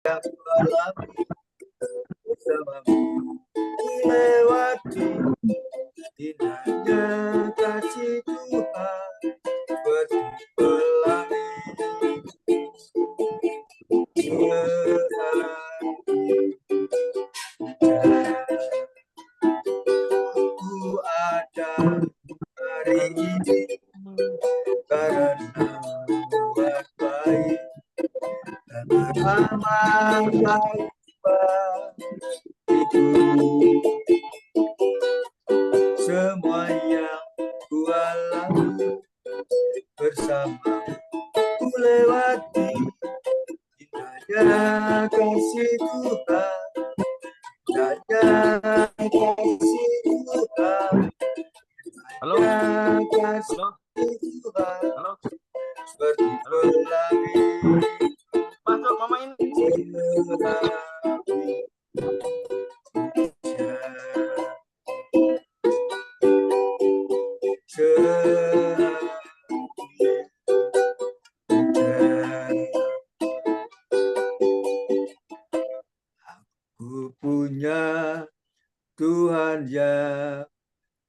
alami bersamamu lewati indahnya kasih Tuhan seperti pelangi aku ada hari ini karena buat baik dan aman baik itu semua yang ku alami bersama ku lewati indahnya kasih Tuhan indahnya kasih Tuhan Halo? kasih Halo? Tuhan Halo? seperti pelangi Masuk, Mama ini. Aku punya Tuhan yang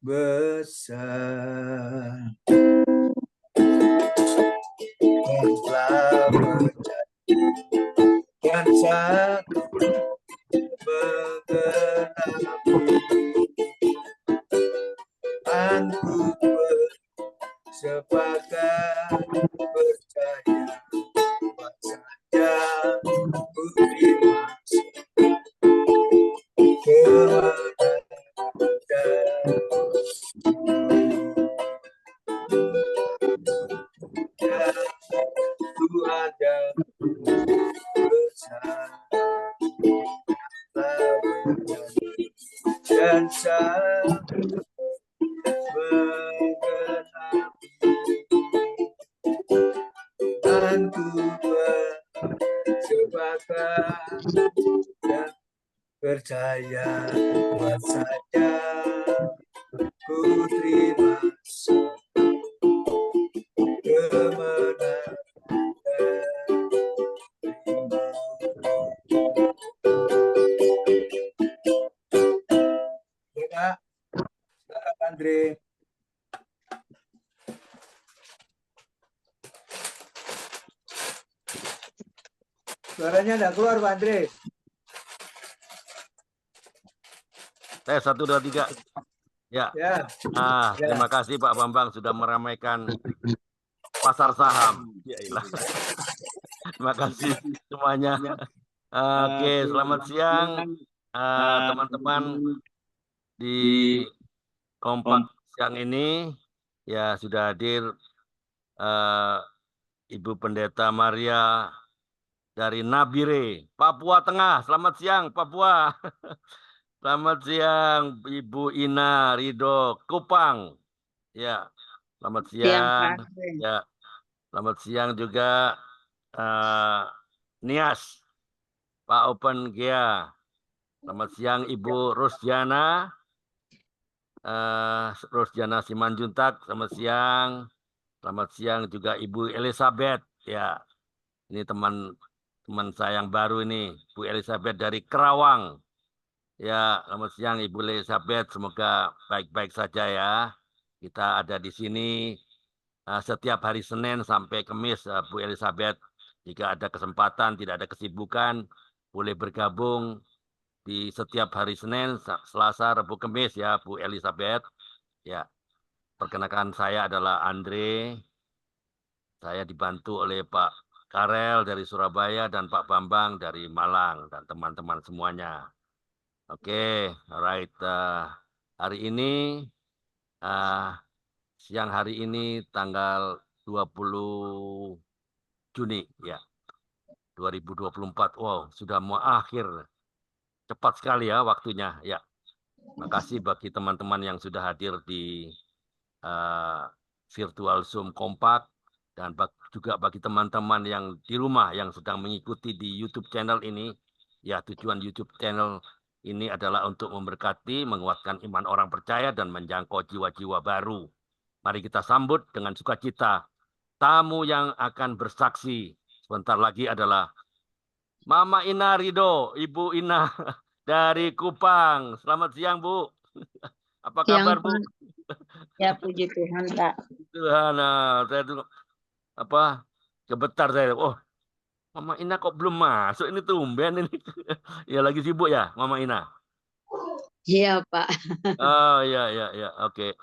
besar yang telah menjadikan satu mengenapi aku bersepakat percaya apa saja ku terima Tuhan yang besar dan sanggup menggenapi dan ku bersepakat dan percaya apa saja ku terima kemenangan Kak, silakan Andre. Suaranya enggak keluar Pak Andre. Tes 1, 2, 3. Ya. Ya. Terima kasih Pak Bambang sudah meramaikan pasar saham. Ya ilah. Terima kasih semuanya. Oke, selamat siang teman-teman di Kompak siang ini. Ya, sudah hadir Ibu Pendeta Maria dari Nabire, Papua Tengah. Selamat siang, Papua. Selamat siang, Ibu Ina Ridho, Kupang. Ya, selamat siang. Ya, selamat siang juga Nias, Pak Open Gea. Selamat siang, Ibu Rusdiana, Rusdiana Simanjuntak. Selamat siang. Selamat siang juga Ibu Elizabeth. Ya, ini teman saya yang baru ini, Bu Elizabeth dari Kerawang. Ya, selamat siang Ibu Elizabeth. Semoga baik-baik saja ya. Kita ada di sini setiap hari Senin sampai Kamis, Bu Elizabeth. Jika ada kesempatan, tidak ada kesibukan, boleh bergabung di setiap hari Senin, Selasa, Rabu, Kamis ya, Bu Elizabeth. Ya, perkenalkan saya adalah Andre. Saya dibantu oleh Pak Karel dari Surabaya dan Pak Bambang dari Malang dan teman-teman semuanya. Oke, alright. Hari ini, siang hari ini tanggal 20 Juni ya, 2024. Wow, sudah mau akhir. Cepat sekali ya waktunya. Ya, makasih bagi teman-teman yang sudah hadir di virtual Zoom Kompak. Dan juga bagi teman-teman yang di rumah yang sedang mengikuti di YouTube channel ini, ya tujuan YouTube channel ini adalah untuk memberkati, menguatkan iman orang percaya, dan menjangkau jiwa-jiwa baru. Mari kita sambut dengan sukacita tamu yang akan bersaksi. Sebentar lagi adalah Mama Ina Rido, Ibu Ina dari Kupang. Selamat siang, Bu. Apa Siang, kabar, Bu? Pak. Ya, puji Tuhan, Pak. Tuhan, saya tuh apa gemetar saya. Oh, Mama Ina kok belum masuk ini tumben ini. Ya lagi sibuk ya, Mama Ina. Iya, Pak. Oh, ya, ya, ya. Oke.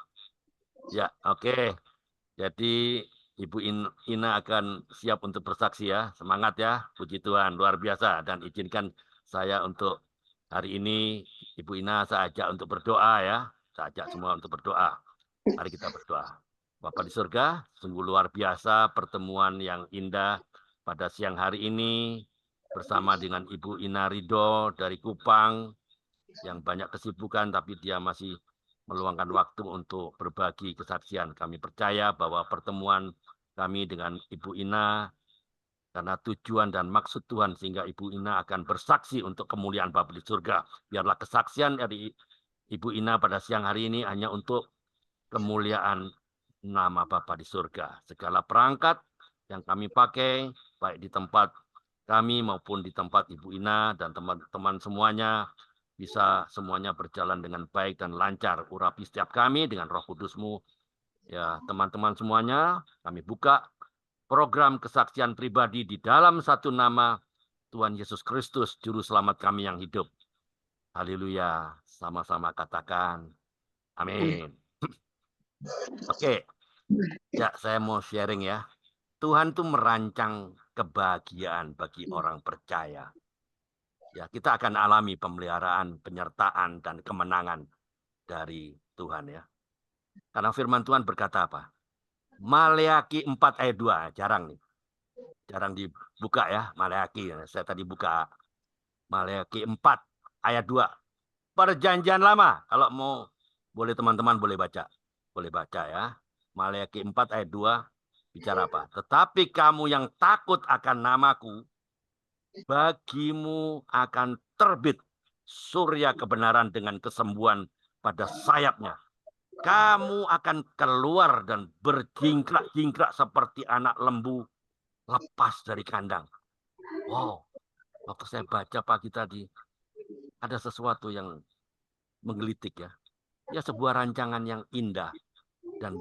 Ya, oke. Jadi Ina akan siap untuk bersaksi ya. Semangat ya. Puji Tuhan, luar biasa. Dan izinkan saya untuk hari ini Ibu Ina saya ajak untuk berdoa ya. Saya ajak semua untuk berdoa. Mari kita berdoa. Bapa di surga, sungguh luar biasa pertemuan yang indah pada siang hari ini bersama dengan Ibu Ina Rido dari Kupang yang banyak kesibukan tapi dia masih meluangkan waktu untuk berbagi kesaksian. Kami percaya bahwa pertemuan kami dengan Ibu Ina karena tujuan dan maksud Tuhan sehingga Ibu Ina akan bersaksi untuk kemuliaan Bapa di surga. Biarlah kesaksian dari Ibu Ina pada siang hari ini hanya untuk kemuliaan nama Bapa di surga. Segala perangkat yang kami pakai, baik di tempat kami maupun di tempat Ibu Ina dan teman-teman semuanya, bisa semuanya berjalan dengan baik dan lancar. Urapi setiap kami dengan Roh Kudus-Mu. Ya, teman-teman semuanya, kami buka program kesaksian pribadi di dalam satu nama Tuhan Yesus Kristus, Juru Selamat kami yang hidup. Haleluya. Sama-sama katakan. Amin. Oke. Ya, saya mau sharing ya. Tuhan tuh merancang kebahagiaan bagi orang percaya. Ya, kita akan alami pemeliharaan, penyertaan, dan kemenangan dari Tuhan ya. Karena firman Tuhan berkata apa? Maleakhi 4 ayat 2. Jarang nih. Jarang dibuka ya, Maleakhi. Saya tadi buka Maleakhi 4 ayat 2. Perjanjian lama. Kalau mau, boleh teman-teman boleh baca. Boleh baca ya. Maleakhi 4 ayat 2. Bicara apa? Tetapi kamu yang takut akan namaku, bagimu akan terbit surya kebenaran dengan kesembuhan pada sayapnya. Kamu akan keluar dan berjingkrak-jingkrak seperti anak lembu lepas dari kandang. Wow, waktu saya baca pagi tadi, ada sesuatu yang menggelitik ya. Ya sebuah rancangan yang indah dan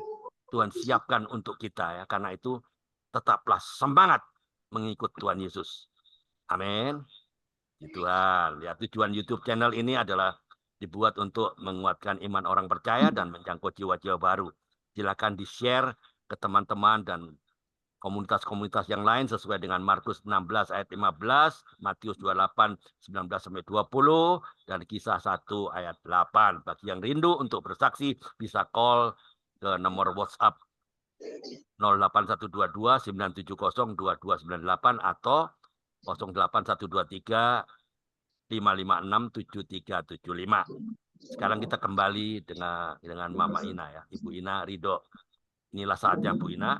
Tuhan siapkan untuk kita ya. Karena itu tetaplah semangat mengikut Tuhan Yesus. Amin. Tuhan. Ya, tujuan YouTube channel ini adalah dibuat untuk menguatkan iman orang percaya dan menjangkau jiwa-jiwa baru. Silakan di-share ke teman-teman dan komunitas-komunitas yang lain sesuai dengan Markus 16 ayat 15, Matius 28 19 sampai 20 dan Kisah 1 ayat 8. Bagi yang rindu untuk bersaksi bisa call ke nomor WhatsApp 08122 970 2298 atau 08123 556 7375. Sekarang kita kembali dengan Mama Ina ya, Ibu Ina Rido. Inilah saatnya Bu Ina.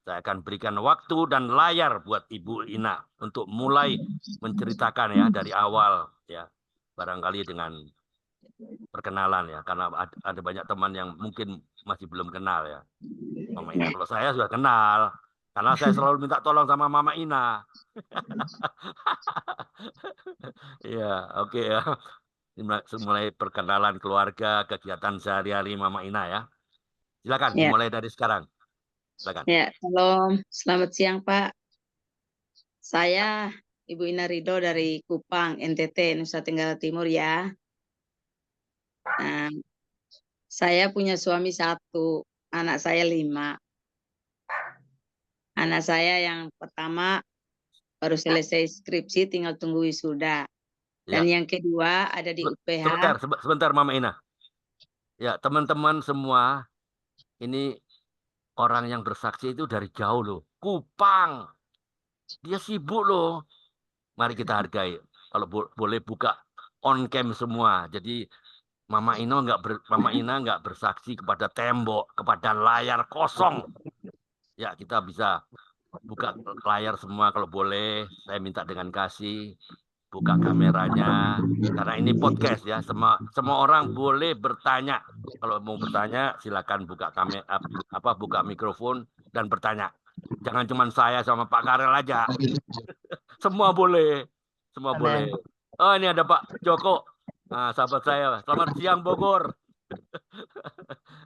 Saya akan berikan waktu dan layar buat Ibu Ina untuk mulai menceritakan ya dari awal ya. Barangkali dengan perkenalan ya, karena ada banyak teman yang mungkin masih belum kenal ya. Mama Ina, kalau saya sudah kenal, karena saya selalu minta tolong sama Mama Ina. Iya, oke ya. Mulai perkenalan keluarga, kegiatan sehari-hari Mama Ina ya. Silakan Ya, dimulai dari sekarang. Silakan. ya. Shalom. Selamat siang, Pak. Saya Ibu Ina Rido dari Kupang, NTT, Nusa Tenggara Timur ya. Nah, saya punya suami 1, anak saya 5. Anak saya yang pertama baru selesai skripsi, tinggal tunggu wisuda. Dan Ya. yang kedua ada di UPH. Sebentar Mama Ina. Ya, teman-teman semua, ini orang yang bersaksi itu dari jauh loh. Kupang. Dia sibuk loh. Mari kita hargai. Kalau boleh buka on cam semua. Jadi Mama Ina nggak bersaksi kepada tembok, kepada layar kosong. Ya, kita bisa buka layar semua kalau boleh. Saya minta dengan kasih. Buka kameranya. Karena ini podcast ya. Semua orang boleh bertanya. Kalau mau bertanya, silakan buka buka mikrofon dan bertanya. Jangan cuma saya sama Pak Karel aja. Semua boleh. Semua Amin. boleh. Oh, ini ada Pak Joko. Nah, sahabat saya. Selamat siang Bogor.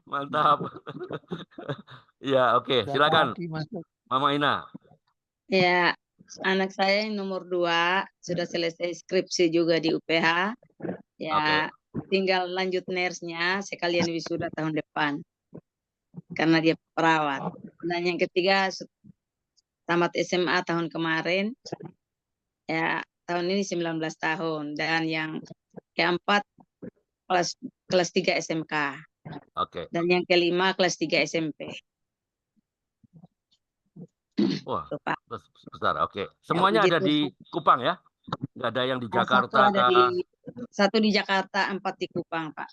Mantap. Ya, oke. Silakan, Mama Ina. Ya, anak saya yang nomor 2 sudah selesai skripsi juga di UPH. Ya, tinggal lanjut nersnya sekalian wisuda tahun depan. Karena dia perawat. Dan yang ketiga tamat SMA tahun kemarin. Ya, tahun ini 19 tahun. Dan yang keempat kelas 3 SMK. Oke. Dan yang kelima kelas 3 SMP. Wah, Tuh, Pak. besar. Oke. Semuanya puji ada di Tuhan. Kupang ya? Nggak ada yang di Satu Jakarta ada kah? satu di Jakarta, 4 di Kupang, Pak.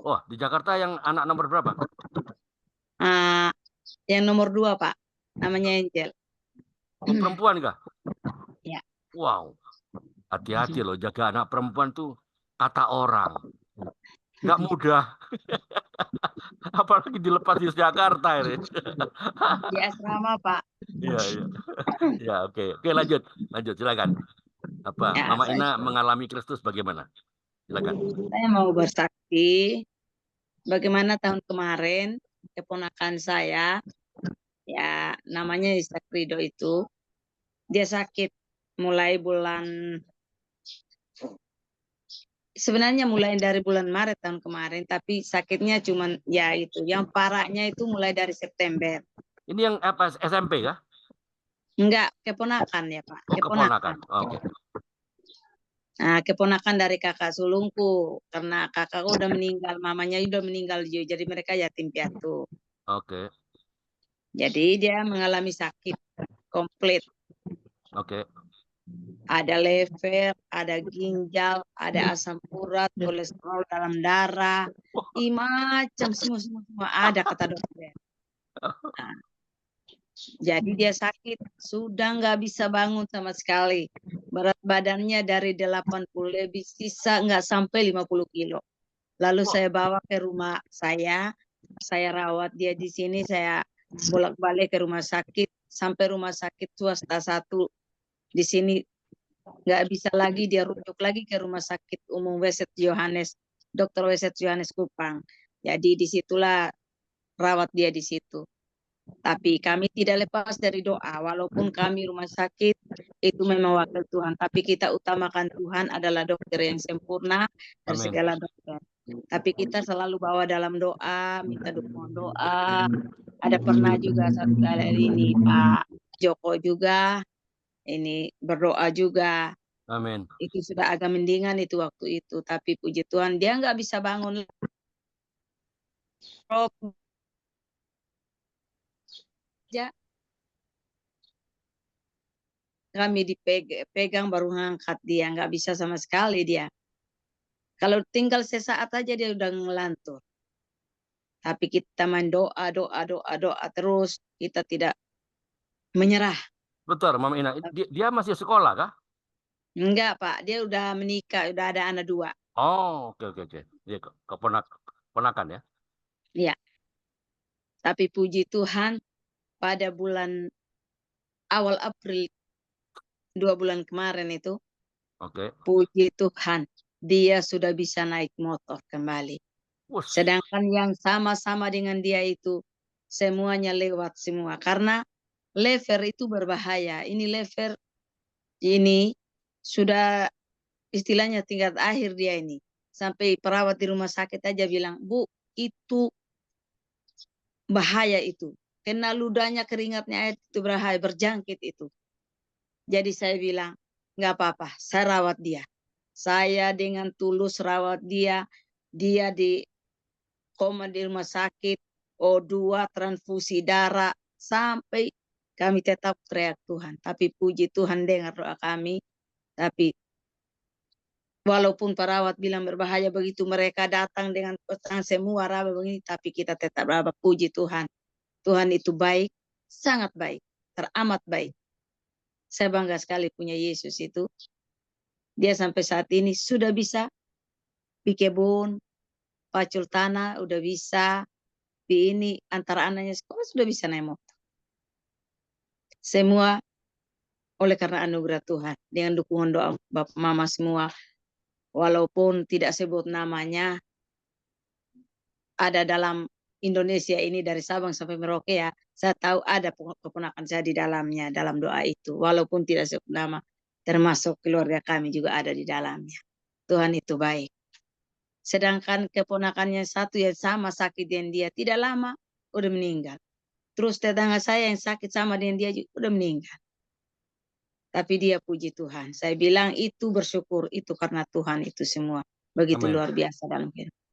Wah, di Jakarta yang anak nomor berapa? Yang nomor 2, Pak. Namanya Angel. Oh, perempuan kah? Ya. Wow. Hati-hati loh, jaga anak perempuan tuh kata orang. Nggak mudah. Apalagi dilepas di Jakarta ini. Di asrama, Pak. Iya, iya. Ya, oke. Oke, lanjut. Lanjut, silakan. Apa? Ya, Mama Ina mengalami Kristus bagaimana? Silakan. saya mau bersaksi bagaimana tahun kemarin keponakan saya, ya namanya Ishak Ridho itu, dia sakit mulai sebenarnya mulai dari bulan Maret tahun kemarin, tapi sakitnya cuman ya itu, yang parahnya itu mulai dari September. Ini yang apa? SMP kah? Enggak, keponakan ya Pak, Oh, keponakan. Oke. Nah, keponakan dari kakak sulungku, karena kakakku udah meninggal, mamanya udah meninggal juga, jadi mereka yatim piatu. Oke. Jadi dia mengalami sakit komplit. Oke. Ada lever, ada ginjal, ada asam urat, kolesterol dalam darah, macam semua ada kata dokter. Nah, jadi dia sakit, sudah nggak bisa bangun sama sekali. Berat badannya dari 80 lebih, sisa nggak sampai 50 kilo. Lalu saya bawa ke rumah saya rawat dia di sini, saya bolak-balik ke rumah sakit, sampai rumah sakit swasta 1 di sini nggak bisa lagi, dia rujuk lagi ke rumah sakit umum Weset Yohanes, Dr. Weset Yohanes Kupang. Jadi disitulah rawat dia di situ. Tapi kami tidak lepas dari doa, walaupun kami rumah sakit itu memang wakil Tuhan, tapi kita utamakan Tuhan adalah dokter yang sempurna dari Amin. segala dokter. Tapi kita selalu bawa dalam doa, minta dukungan doa. Ada pernah juga satu kali ini Pak Joko juga ini berdoa juga. Amin. Itu sudah agak mendingan itu waktu itu, tapi puji Tuhan dia nggak bisa bangun. Kami dipegang baru ngangkat, dia nggak bisa sama sekali dia. Kalau tinggal sesaat aja dia udah ngelantur. Tapi kita main doa terus, kita tidak menyerah. Betul, Mama Ina. Dia masih sekolah kah? Enggak Pak, dia udah menikah, udah ada anak 2. Oh, oke. Dia keponakan ya. Iya. Tapi puji Tuhan pada bulan awal April 2 bulan kemarin itu, Oke. puji Tuhan dia sudah bisa naik motor kembali. Wush. Sedangkan yang sama-sama dengan dia itu semuanya lewat semua. Karena lever itu berbahaya. Ini lever ini sudah istilahnya tingkat akhir dia ini. Sampai perawat di rumah sakit aja bilang, Bu, itu bahaya itu. Kena ludahnya, keringatnya itu berbahaya, berjangkit itu. Jadi saya bilang, nggak apa-apa, saya rawat dia. Saya dengan tulus rawat dia. Dia di koma di rumah sakit, O2, transfusi darah, sampai kami tetap teriak Tuhan. Tapi puji Tuhan dengar doa kami. Tapi walaupun perawat bilang berbahaya begitu, mereka datang dengan petang semua raba begini, tapi kita tetap raba. Puji Tuhan. Tuhan itu baik, sangat baik, teramat baik. Saya bangga sekali punya Yesus itu. Dia sampai saat ini sudah bisa bikebun, pacul tanah, udah bisa. Di ini antara anaknya sekolah sudah bisa naik motor. Semua oleh karena anugerah Tuhan dengan dukungan doa Bapak Mama semua, walaupun tidak sebut namanya, ada dalam Indonesia ini dari Sabang sampai Merauke ya, saya tahu ada keponakan saya di dalamnya dalam doa itu, walaupun tidak sebut nama, termasuk keluarga kami juga ada di dalamnya. Tuhan itu baik. Sedangkan keponakannya satu yang sama sakit dengan dia tidak lama udah meninggal. Terus tetangga saya yang sakit sama dengan dia juga udah meninggal. Tapi dia puji Tuhan. Saya bilang itu bersyukur itu karena Tuhan itu semua. Begitu Amin. luar biasa dalam kehidupan.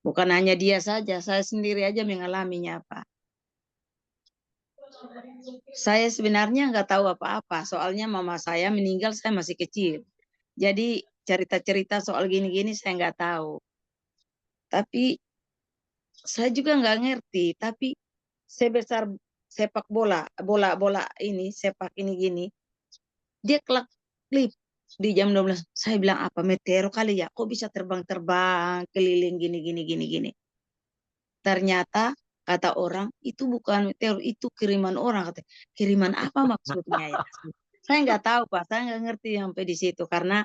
Bukan hanya dia saja, saya sendiri aja mengalaminya, Pak. Saya sebenarnya nggak tahu apa-apa, soalnya mama saya meninggal saya masih kecil. Jadi cerita-cerita soal gini-gini saya nggak tahu. Tapi saya juga nggak ngerti, tapi sebesar sepak bola ini, sepak ini gini, dia klip di jam 12. Saya bilang apa meteor kali ya, kok bisa terbang-terbang keliling gini. Ternyata kata orang itu bukan meteor, itu kiriman orang. Kata, kiriman apa maksudnya ya? Saya nggak tahu Pak, saya nggak ngerti sampai di situ karena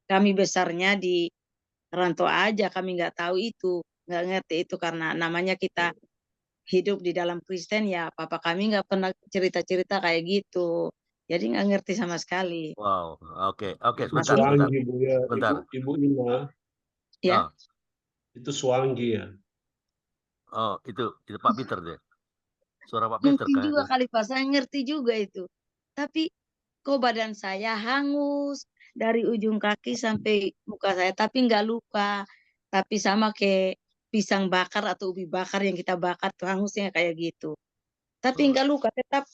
kami besarnya di rantau aja, kami nggak tahu itu, nggak ngerti itu karena namanya kita hidup di dalam Kristen ya, papa kami nggak pernah cerita-cerita kayak gitu, jadi nggak ngerti sama sekali. Wow, oke, Itu sebentar. Swangi, Bu ya. Bentar. Ibu Ina, Ya, itu Swangi ya. Oh, itu Pak Peter deh. Suara Pak Peter mungkin kan juga itu. kali Pak, saya ngerti juga itu. Tapi kok badan saya hangus dari ujung kaki sampai muka saya, tapi nggak luka. Tapi sama kayak pisang bakar atau ubi bakar yang kita bakar tuh hangusnya kayak gitu. Tapi nggak luka, tetap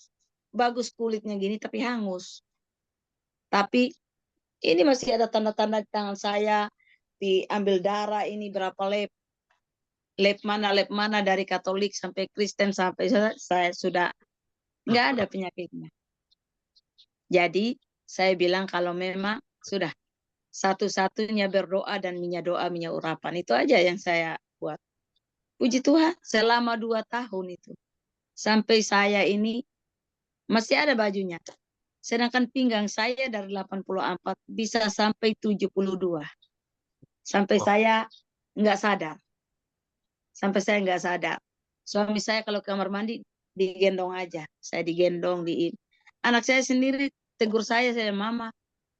bagus kulitnya gini tapi hangus. Tapi ini masih ada tanda-tanda di tangan saya, diambil darah ini berapa lab mana dari Katolik sampai Kristen sampai saya sudah nggak ada penyakitnya. Jadi saya bilang kalau memang sudah satu-satunya berdoa dan minyak doa, minyak urapan. Itu aja yang saya buat. Puji Tuhan selama 2 tahun itu. Sampai saya ini masih ada bajunya. Sedangkan pinggang saya dari 84 bisa sampai 72. Sampai saya nggak sadar. Sampai saya nggak sadar. Suami saya kalau ke kamar mandi digendong aja. Saya digendong di anak saya sendiri tegur saya mama,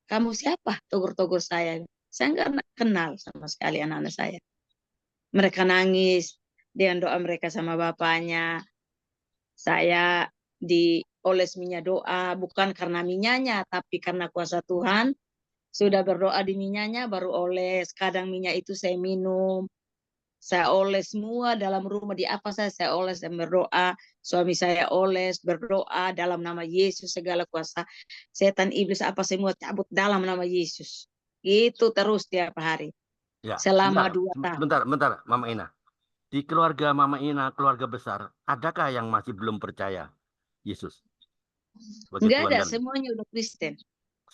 kamu siapa? Tegur-tegur saya. Saya nggak kenal sama sekali anak-anak saya. Mereka nangis dengan doa mereka sama bapaknya. Saya dioles minyak doa, bukan karena minyaknya, tapi karena kuasa Tuhan. Sudah berdoa di minyaknya, baru oles. Kadang minyak itu saya minum. Saya oles semua dalam rumah, di apa saya oles dan berdoa. Suami saya oles, berdoa dalam nama Yesus, segala kuasa setan, iblis, apa semua cabut dalam nama Yesus. Itu terus tiap hari. Ya, Selama 2 tahun. bentar, Mama Ina. Di keluarga Mama Ina, keluarga besar, adakah yang masih belum percaya Yesus? Enggak ada, semuanya udah Kristen.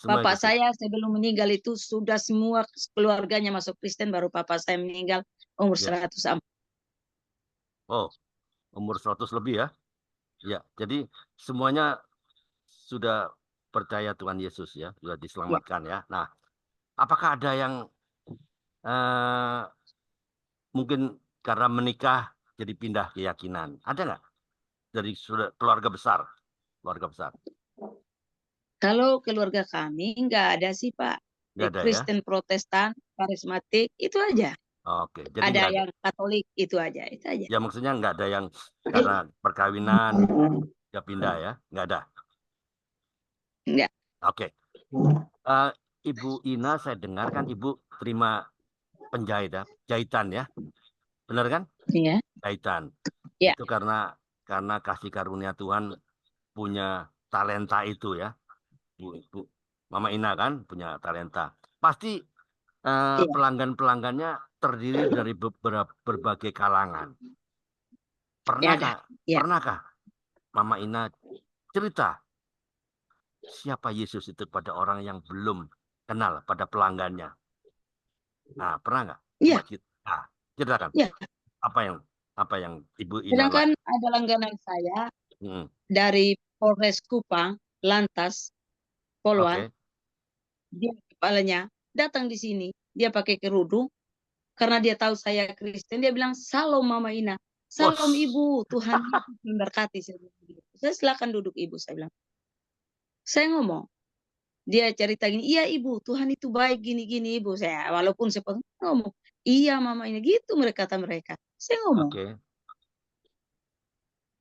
Bapak saya sebelum meninggal itu sudah semua keluarganya masuk Kristen, baru papa saya meninggal umur 104. Oh, umur 100 lebih ya? Ya, jadi semuanya sudah percaya Tuhan Yesus ya, sudah diselamatkan ya. Nah, apakah ada yang mungkin karena menikah jadi pindah keyakinan? Ada nggak dari keluarga besar? Keluarga besar. Kalau keluarga kami nggak ada sih Pak. Nggak ada Kristen, ya? Protestan, karismatik itu aja. Oke, jadi Ada nggak ada. yang Katolik itu aja. Ya maksudnya nggak ada yang karena perkawinan nggak pindah ya? Nggak ada. Enggak. Oke. Ibu Ina, saya dengar kan Ibu terima penjahit ya, jahitan ya, benar kan? Iya. Jahitan. Ya. Itu karena kasih karunia Tuhan punya talenta itu ya, Bu Mama Ina kan punya talenta. Pasti pelanggan-pelanggannya terdiri dari berbagai kalangan. Pernahkah Mama Ina cerita siapa Yesus itu pada orang yang belum kenal, pada pelanggannya? Nah, pernah nggak? Iya. Nah, ceritakan. Iya. Apa yang Ibu Ina Sedangkan ada langganan saya Hmm. dari Polres Kupang, Lantas, Polwan, Oke. dia kepalanya datang di sini, dia pakai kerudung, karena dia tahu saya Kristen, dia bilang, "Salam Mama Ina, salam Wos. Ibu, Tuhan Yesus memberkati." Saya bilang begitu. Saya silakan duduk Ibu, saya bilang. Saya ngomong, dia cerita gini, "Iya Ibu, Tuhan itu baik gini-gini Ibu." Saya walaupun saya ngomong, "Iya Mama Ina," gitu mereka kata mereka. Oke.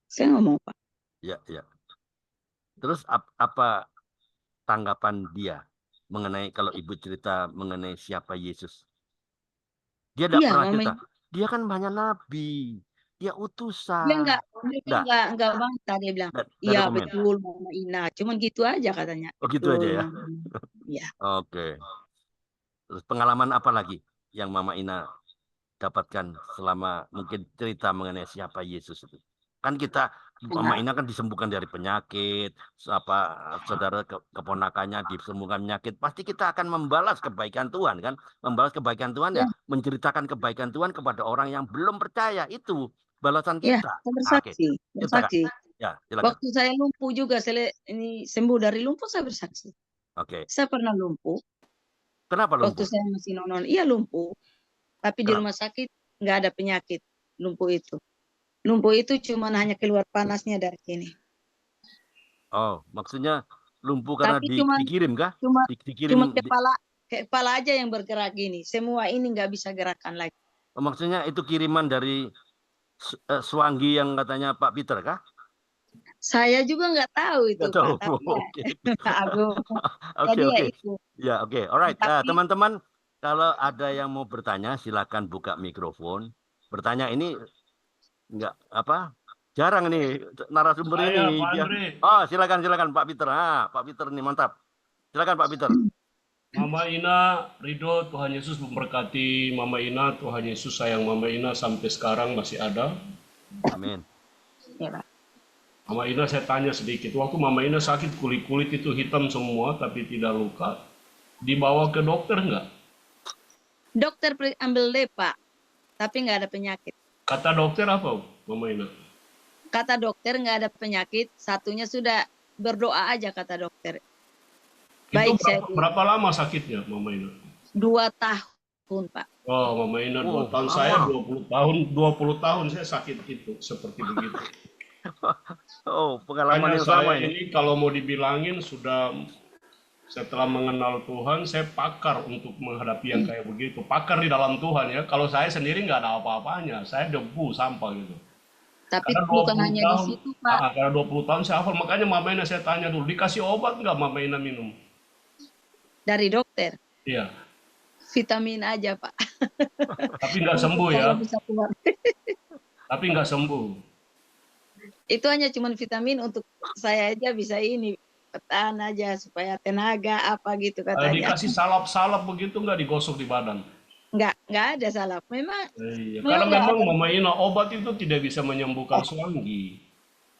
Saya ngomong Pak. Ya, ya. Terus apa tanggapan dia mengenai kalau ibu cerita mengenai siapa Yesus? Dia tidak Iya pernah Mama cerita. Ina. Dia kan banyak nabi. Dia Dia utusan. Enggak, enggak bantah, dia bilang, enggak ada "Iya komen. betul Mama Ina." Cuman gitu aja katanya. Oh gitu aja Betul ya. Mama Ina. Iya. Oke. Terus pengalaman apa lagi yang Mama Ina dapatkan selama mungkin cerita mengenai siapa Yesus itu? Kan kita Mama Ina kan disembuhkan dari penyakit, saudara keponakannya disembuhkan penyakit, pasti kita akan membalas kebaikan Tuhan kan? Membalas kebaikan Tuhan ya, Ya, menceritakan kebaikan Tuhan kepada orang yang belum percaya, itu balasan ya, kita. saya Nah, oke, bersaksi, ceritakan. bersaksi. Ya, silakan. Waktu saya lumpuh juga, ini sembuh dari lumpuh, saya bersaksi. Oke. Saya pernah lumpuh, Kenapa waktu lumpuh? saya masih nonon, iya lumpuh. Tapi di Kenapa? rumah sakit nggak ada penyakit lumpuh itu. Lumpuh itu cuma hanya keluar panasnya dari sini. Oh, maksudnya lumpuh karena Tapi cuma dikirim kah? cuma cuma Dikirim. kepala aja yang bergerak gini. Semua ini nggak bisa gerakan lagi. Maksudnya itu kiriman dari Swangi yang katanya Pak Peter kah? Saya juga nggak tahu itu Nggak tahu. Pak. Tapi ya, Oke. aku Oke, jadi ya oke. itu. Ya, oke. Alright. Tapi Teman-teman, kalau ada yang mau bertanya, silakan buka mikrofon. Bertanya ini nggak apa? Jarang nih narasumber Saya, ini. Pak Dia. Andre. Oh, silakan Pak Peter. Pak Peter nih mantap. Silakan Pak Peter. Mama Ina, Ridho, Tuhan Yesus memberkati Mama Ina. Tuhan Yesus sayang Mama Ina sampai sekarang masih ada. Amin. ya, Pak. Mama Ina saya tanya sedikit. Waktu Mama Ina sakit kulit itu hitam semua tapi tidak luka. Dibawa ke dokter nggak? Dokter ambil lab Pak, tapi nggak ada penyakit. Kata dokter apa Mama Ina? Kata dokter nggak ada penyakit, satunya sudah berdoa aja kata dokter. Baik, Itu berapa lama sakitnya Mama Ina? 2 tahun Pak. Oh, Mama Ina 2 tahun. lama. Saya 20 tahun. 20 tahun saya sakit itu seperti begitu. Oh, pengalaman Hanya yang sama saya ini. ini kalau mau dibilangin sudah setelah mengenal Tuhan, saya pakar untuk menghadapi yang kayak begitu. Pakar di dalam Tuhan ya. Kalau saya sendiri nggak ada apa-apanya. Saya debu, sampah gitu. Tapi Karena bukan 20 hanya tahun, di situ Pak. Karena 20 tahun saya hafal. Makanya Mama Ina saya tanya dulu, dikasih obat nggak Mama Ina minum? Dari dokter, Iya. vitamin aja Pak. Tapi nggak sembuh ya. Bisa keluar. Tapi nggak sembuh. Itu hanya cuman vitamin untuk saya aja bisa ini bertahan aja supaya tenaga apa gitu katanya. Dikasih salap-salap begitu nggak digosok di badan? Nggak ada salah. Memang Iya. memang Karena nggak memang ada. Mama Ina obat itu tidak bisa menyembuhkan Swangi.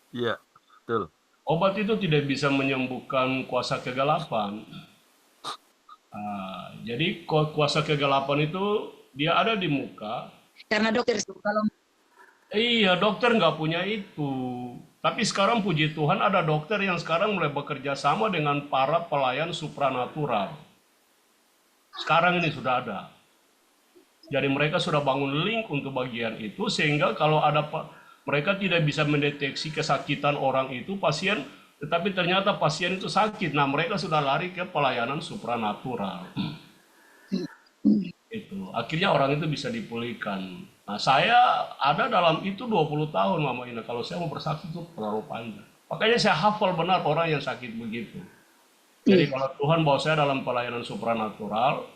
Iya, betul. Obat itu tidak bisa menyembuhkan kuasa kegelapan. Jadi kuasa kegelapan itu dia ada di muka. Karena dokter kalau Iya, dokter nggak punya itu. Tapi sekarang puji Tuhan ada dokter yang sekarang mulai bekerja sama dengan para pelayan supranatural. Sekarang ini sudah ada. Jadi mereka sudah bangun link untuk bagian itu sehingga kalau ada mereka tidak bisa mendeteksi kesakitan orang itu pasien, tetapi ternyata pasien itu sakit. Nah, mereka sudah lari ke pelayanan supranatural. Itu. Akhirnya orang itu bisa dipulihkan. Nah, saya ada dalam itu 20 tahun Mama Ina. Kalau saya mau bersaksi itu terlalu panjang. Makanya saya hafal benar orang yang sakit begitu. Jadi kalau Tuhan bawa saya dalam pelayanan supranatural,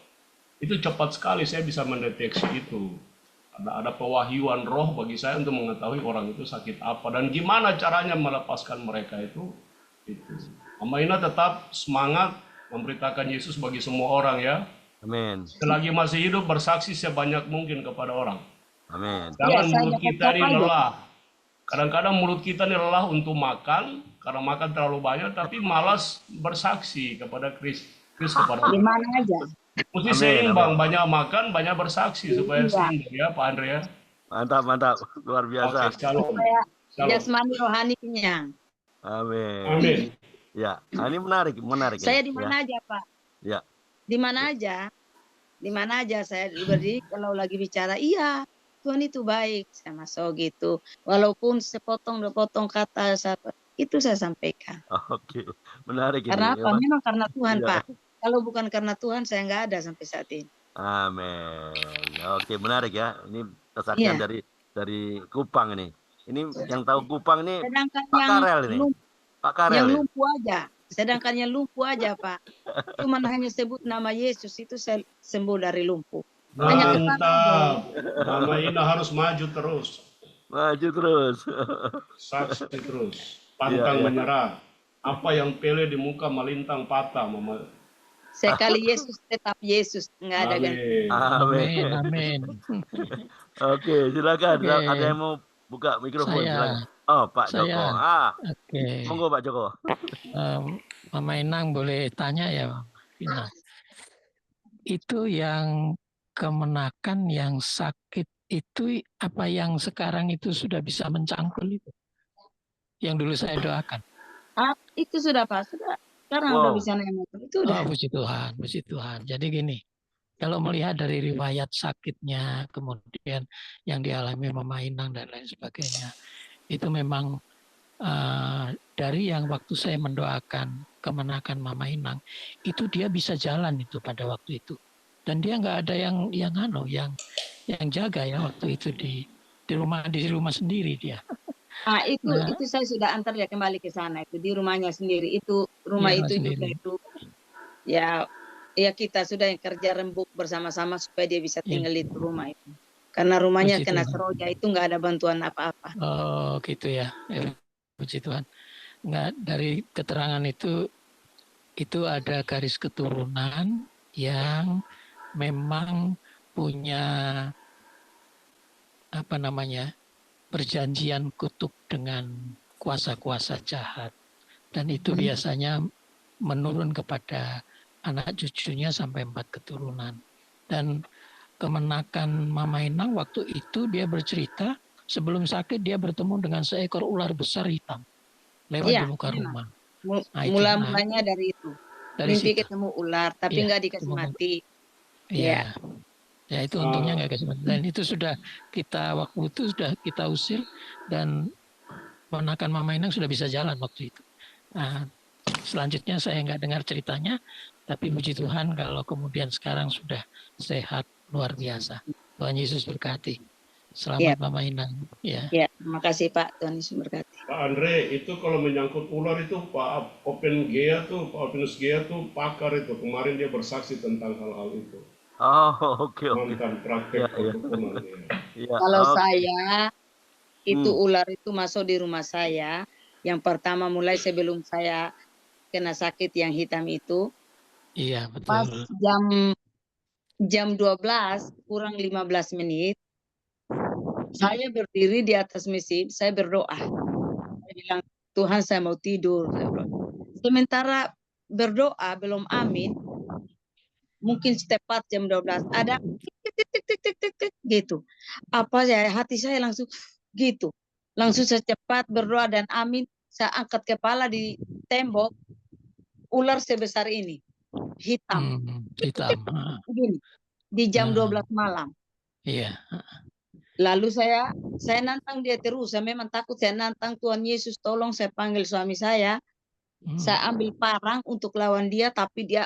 itu cepat sekali saya bisa mendeteksi itu. Ada pewahyuan roh bagi saya untuk mengetahui orang itu sakit apa dan gimana caranya melepaskan mereka itu. Mama Ina tetap semangat memberitakan Yesus bagi semua orang ya. Amin. Selagi masih hidup bersaksi sebanyak mungkin kepada orang. Amin. Jangan mulut kita ini lelah. Kadang-kadang mulut kita ini lelah untuk makan karena makan terlalu banyak, tapi malas bersaksi kepada Kristus kepada di mana aja. Mesti seimbang, banyak makan, banyak bersaksi supaya seimbang ya Pak Andre ya. Mantap, luar biasa. Oke, shalom. Supaya jasmani rohani kenyang. Amin. Amin. Ya, ini menarik Saya ini, di ya. mana aja, Pak. Ya. Di mana aja saya berdiri kalau lagi bicara, iya Tuhan itu baik, saya masuk gitu. Walaupun sepotong dua potong kata itu saya sampaikan. Oke, menarik ini. Karena apa? Memang karena Tuhan, Iya. Pak. Kalau bukan karena Tuhan, saya nggak ada sampai saat ini. Amin. Oke, menarik ya. Ini kesaksian Iya. dari Kupang ini. Ini yang tahu Kupang ini Sedangkan Pak Karel ini. Pak Karel yang ini. lumpuh aja. Sedangkan yang lumpuh aja, Pak. Cuman hanya sebut nama Yesus itu saya sembuh dari lumpuh. Hanya ketahui Mantap. Mama Ina harus maju terus. Maju terus. Saksi terus. Iya, Pantang iya. menyerah. Apa yang pele di muka melintang patah, Mama. sekali Yesus tetap Yesus, nggak ada ganti. Amin. Amin. Amin. Oke, silakan. Oke. Ada yang mau buka mikrofon, Saya. silakan. Oh, Pak Joko. Oke. Monggo Pak Joko. Mama Inang boleh tanya ya, Inang. Itu yang kemenakan, yang sakit itu apa yang sekarang itu sudah bisa mencangkul itu? Yang dulu saya doakan. Itu sudah Pak, sudah. Sekarang udah bisa naik motor. Itu udah. Puji Tuhan, puji Tuhan. Jadi gini, kalau melihat dari riwayat sakitnya, kemudian yang dialami Mama Inang dan lain sebagainya, itu memang dari yang waktu saya mendoakan kemenakan Mama Inang, itu dia bisa jalan itu pada waktu itu. Dan dia nggak ada yang jaga ya waktu itu di rumah sendiri dia. Itu saya sudah antar dia kembali ke sana itu di rumahnya sendiri. Itu rumah itu juga itu ya kita sudah yang kerja rembuk bersama-sama supaya dia bisa tinggal di rumah itu. Karena rumahnya kena seroja itu nggak ada bantuan apa-apa. Oh gitu ya. Puji Tuhan. Nggak, dari keterangan itu ada garis keturunan yang memang punya perjanjian kutub dengan kuasa-kuasa jahat, dan itu biasanya menurun kepada anak cucunya sampai 4 keturunan. Dan kemenakan Mama Inang waktu itu dia bercerita sebelum sakit dia bertemu dengan seekor ular besar hitam lewat di muka rumah. Mulanya dari itu. Mimpi ketemu ular tapi nggak dikasih mati. Iya. Ya itu untungnya nggak kasih mati. Dan itu sudah waktu itu sudah kita usir dan kemenakan Mama Inang sudah bisa jalan waktu itu. Nah, selanjutnya saya nggak dengar ceritanya, tapi puji Tuhan kalau kemudian sekarang sudah sehat luar biasa. Tuhan Yesus berkati. Selamat Mama Inang. Ya, terima kasih Pak. Tuhan Yesus berkati. Pak Andre, itu kalau menyangkut ular itu Pak Open Gea tuh pakar itu. Kemarin dia bersaksi tentang hal-hal itu. Oh, oke. Mantan praktek perdukunan. Kalau saya itu ular itu masuk di rumah saya. Yang pertama mulai sebelum saya kena sakit yang hitam itu. Iya, betul. Pas jam 12 kurang 15 menit. Saya berdiri di atas masjid, saya berdoa. Saya bilang, Tuhan saya mau tidur. Sementara berdoa belum amin. Mungkin tepat jam 12 ada tik gitu. Hati saya langsung gitu. Langsung secepat berdoa dan amin. Saya angkat kepala di tembok. Ular sebesar ini. Hitam. Begini. Di jam 12 malam. Iya. Lalu saya nantang dia terus. Saya memang takut. Saya nantang, Tuhan Yesus tolong, saya panggil suami saya. Saya ambil parang untuk lawan dia. Tapi dia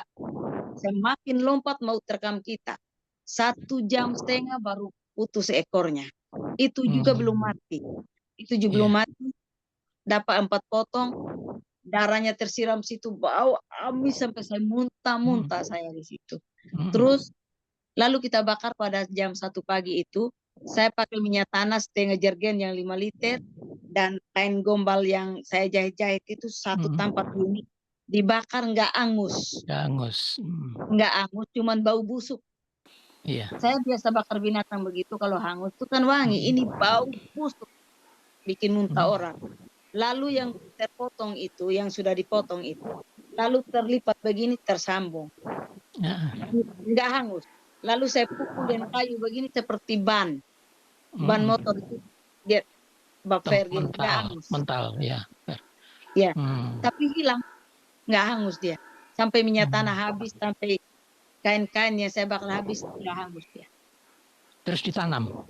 semakin lompat mau terkam kita. 1,5 jam baru putus ekornya. Itu juga belum mati. Belum mati. Dapat 4 potong. Darahnya tersiram situ. Bau amis sampai saya muntah-muntah saya di situ. Terus lalu kita bakar pada jam 1 pagi itu. Saya pakai minyak tanah setengah jergen yang 5 liter. Dan kain gombal yang saya jahit-jahit itu 1 tampak ini. Dibakar nggak angus. Nggak angus, cuman bau busuk. Iya. Saya biasa bakar binatang begitu, kalau hangus itu kan wangi. Ini bau busuk, bikin muntah orang. Lalu yang terpotong itu, yang sudah dipotong itu, lalu terlipat begini tersambung. Nggak hangus. Lalu saya pukul dengan kayu begini seperti ban motor itu. Dia buffer gitu, nggak hangus. Mental, ya. Ya, tapi hilang. nggak hangus dia. Sampai minyak tanah habis, sampai kain-kain yang saya bakar habis, nggak hangus dia. Terus ditanam.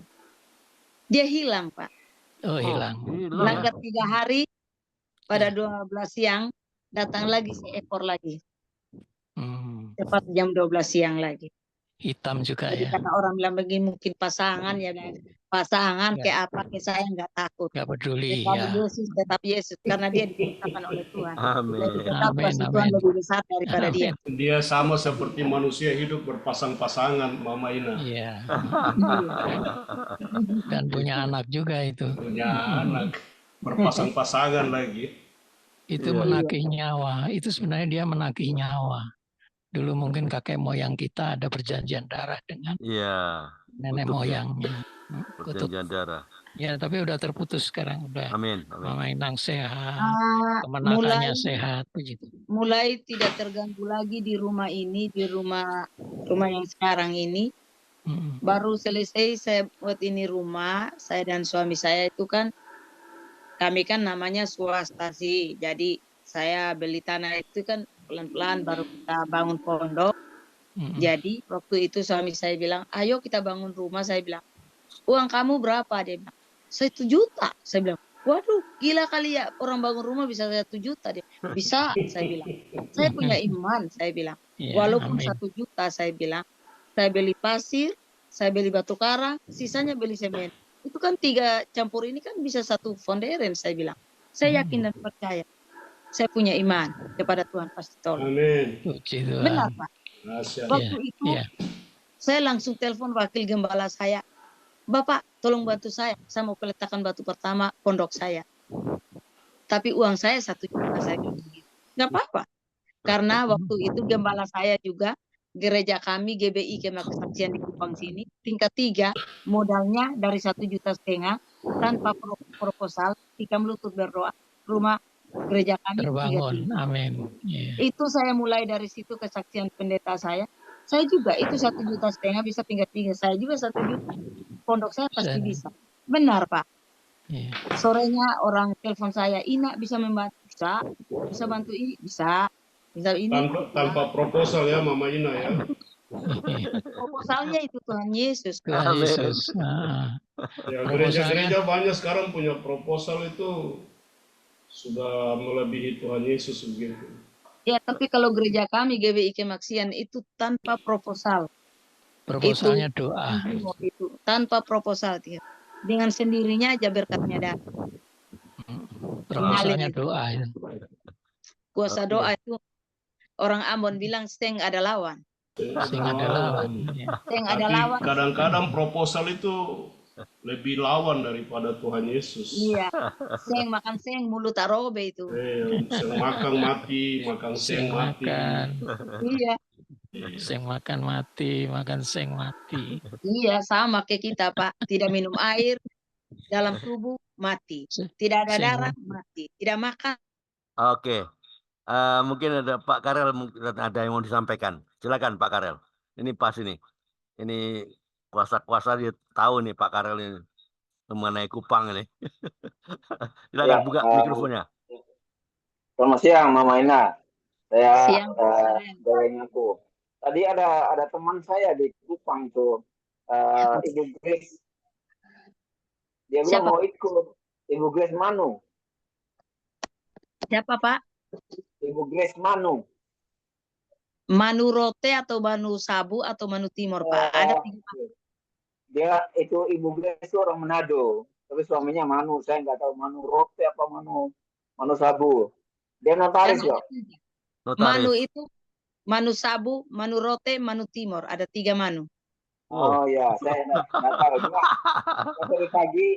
Dia hilang, Pak. Oh, hilang. hilang ya. Langgar 3 hari, pada Ya. 12 siang, datang lagi seekor lagi. Hmm, Tepat jam 12 siang lagi. hitam juga Jadi ya. kata orang bilang begini, mungkin pasangan ya, pasangan Ya. kayak apa, kayak saya nggak takut. Nggak peduli Tetap ya. Yesus, tetap Yesus, karena dia diciptakan oleh Tuhan. Jadi Amin. tetap Amin, kasih Tuhan amin. lebih besar daripada dia. Amin. Dia sama seperti manusia hidup berpasang-pasangan, Mama Ina. Iya. Iya. Dan punya anak juga itu. Punya anak, berpasang-pasangan lagi. Itu Iya. menagih nyawa. Itu sebenarnya dia menagih nyawa. Dulu mungkin kakek moyang kita ada perjanjian darah dengan Iya. nenek Kutub ya. moyangnya. Kutub. Perjanjian darah. Ya, tapi udah terputus sekarang. Udah Amin. Amin. Mama Inang sehat, Ah, kemenakannya sehat, begitu. mulai tidak terganggu lagi di rumah ini, di rumah yang sekarang ini. Mm. Baru selesai saya buat ini rumah, saya dan suami saya itu kan, kami kan namanya swasta sih. Jadi saya beli tanah itu kan pelan-pelan baru kita bangun pondok. Mm. Jadi waktu itu suami saya bilang, ayo kita bangun rumah. Saya bilang, uang kamu berapa? Dia bilang, 1 juta. Saya bilang, waduh gila kali ya, orang bangun rumah bisa 1 juta. Dia, bisa, saya bilang. Saya punya iman, saya bilang. Ya, Walaupun amin. 1 juta, saya bilang, saya beli pasir, saya beli batu karang, sisanya beli semen. Itu kan 3 campur ini kan bisa 1 fonderen, saya bilang. Saya yakin dan percaya. Saya punya iman kepada Tuhan pasti tolong. Amin. Puji Tuhan. Benar, Pak. Rahasia. Waktu itu Iya. saya langsung telepon wakil gembala saya. Bapak, tolong bantu saya mau peletakan batu pertama pondok saya. Tapi uang saya 1 juta, saya bilang begitu. Nggak apa-apa. Karena waktu itu gembala saya juga, gereja kami GBI Kemah Kesaksian di Kupang sini, tingkat 3, modalnya dari 1,5 juta tanpa proposal, ketika melutut berdoa, rumah gereja kami Terbangun. 3 Amin. Iya. Itu saya mulai dari situ kesaksian pendeta saya. Saya juga itu 1,5 juta bisa tingkat 3. Saya juga 1 juta. Pondok saya pasti bisa. Benar, Pak. Iya. Sorenya orang telepon saya, Ina bisa membantu, bisa bantu ini, bisa ini. Tanpa proposal ya, Mama Ina ya. Proposalnya itu Tuhan Yesus. Tuhan Amin. Yesus. Ah. Ya, Proposalnya- gereja-gereja banyak sekarang punya proposal itu sudah melebihi Tuhan Yesus begitu. Ya, tapi kalau gereja kami GBI Kemaksian itu tanpa proposal. Proposalnya doa. Itu tanpa proposal, dia. Dengan sendirinya aja berkatnya datang. Proposalnya doa. Itu. Kuasa doa itu orang Ambon bilang seng ada lawan. Sing ada lawan. Ya. Seng ada Tapi lawan. kadang-kadang proposal itu lebih lawan daripada Tuhan Yesus. Iya. Seng makan seng mulut arobe itu. Seng makan mati, makan seng mati. Makan. Iya. Seng makan mati, makan seng mati. Iya, sama kayak kita, Pak. Tidak minum air dalam tubuh mati. Tidak ada Seng darah mati. Tidak makan. Oke. Mungkin ada Pak Karel, mungkin ada yang mau disampaikan. Silakan Pak Karel. Ini pas ini. Ini kuasa-kuasa dia tahu nih Pak Karel ini mengenai Kupang ini. Silakan Ya, buka mikrofonnya. Selamat siang, Mama Ina. Saya Siang, Pak. dari aku. Tadi ada teman saya di Kupang tuh, Ibu Grace. Dia bilang Siapa? mau ikut. Ibu Grace Manu. Siapa, Pak? Ibu Grace Manu. Manu Rote atau Manu Sabu atau Manu Timur, Pak? Ada 3, Pak. Dia itu Ibu Grace itu orang Manado. Tapi suaminya Manu. Saya nggak tahu Manu Rote apa Manu Sabu. Dia notaris ya. Notaris. Manu itu Manu Sabu, Manu Rote, Manu Timur. Ada 3 Manu. Oh ya, saya nggak tahu. Cuma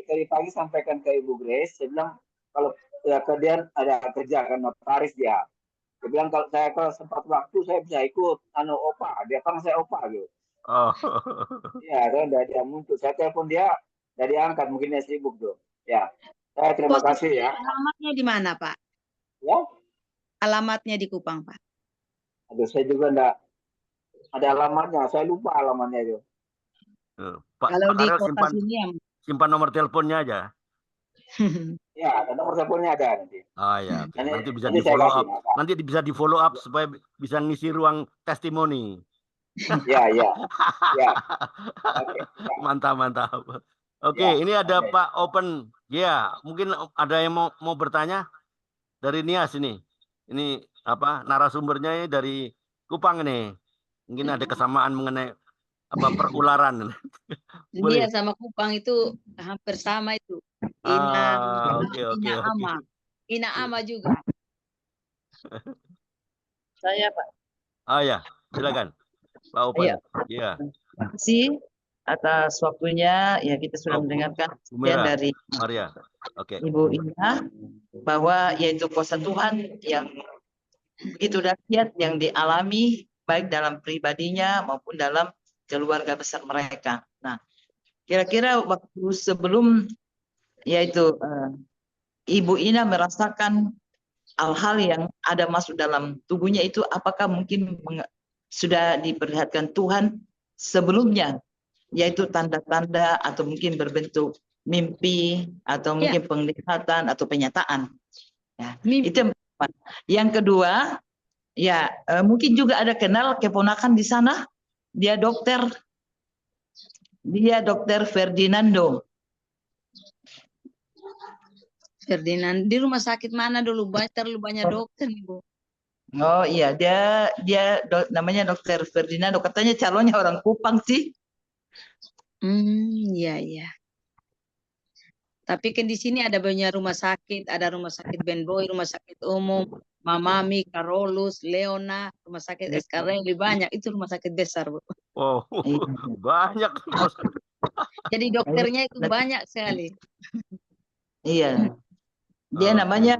dari pagi sampaikan ke Ibu Grace. Saya bilang kalau ya dia ada kerja kan notaris dia. Dia bilang kalau sempat waktu saya bisa ikut opa. Dia panggil saya opa gitu. Oh. Ya, saya dia muncul. Saya telepon dia, dari angkat mungkin dia sibuk tuh. Ya, saya terima kasih ya. Alamatnya di mana, Pak? Ya, Alamatnya di Kupang, Pak. aduh saya juga enggak ada alamatnya. Saya lupa alamatnya itu. Pak Kalau di Karel kota sini ya. simpan nomor teleponnya aja. Ya, dan nomor teleponnya ada nanti. Oh ya, oke. Nanti bisa Nanti di saya follow kasih, up. Pak. Nanti bisa di follow up supaya bisa ngisi ruang testimoni. Ya, ya, ya. Oke, ya. Mantap, mantap. Oke, Ya, ini ada oke. Pak Open. Ya, mungkin ada yang mau bertanya dari Nias ini. Ini apa narasumbernya ini dari Kupang ini. Mungkin ada kesamaan mengenai apa perularan. Dia Boleh. sama Kupang itu hampir sama itu. Ina Oke, oke, Ina oke. Ama. Ina Ama juga. Saya Pak. Oh ya, silakan. Pak Open. Iya. Iya. Terima kasih atas waktunya. Ya, kita sudah Oh, mendengarkan Bu sekian Mira, dari Maria. Oke. Ibu Ina bahwa yaitu kuasa Tuhan yang begitu dahsyat yang dialami baik dalam pribadinya maupun dalam keluarga besar mereka. Nah, kira-kira waktu sebelum yaitu Ibu Ina merasakan hal-hal yang ada masuk dalam tubuhnya itu, apakah mungkin sudah diperlihatkan Tuhan sebelumnya, yaitu tanda-tanda atau mungkin berbentuk mimpi atau mungkin penglihatan atau penyataan. Ya, Mimpi. itu yang pertama. Yang kedua, ya mungkin juga ada kenal keponakan di sana, dia dokter Ferdinando. Ferdinand di rumah sakit mana dulu? Terlalu banyak dokter nih, Bu. Oh iya, dia namanya dokter Ferdinando, katanya calonnya orang Kupang sih. Iya, iya. Tapi kan di sini ada banyak rumah sakit, ada rumah sakit Benboy, rumah sakit umum, Mamami, Karolus, Leona, rumah sakit Eskareli, banyak. Itu rumah sakit besar, Bu. Oh, banyak. Jadi dokternya itu banyak sekali. Iya, dia Oke. namanya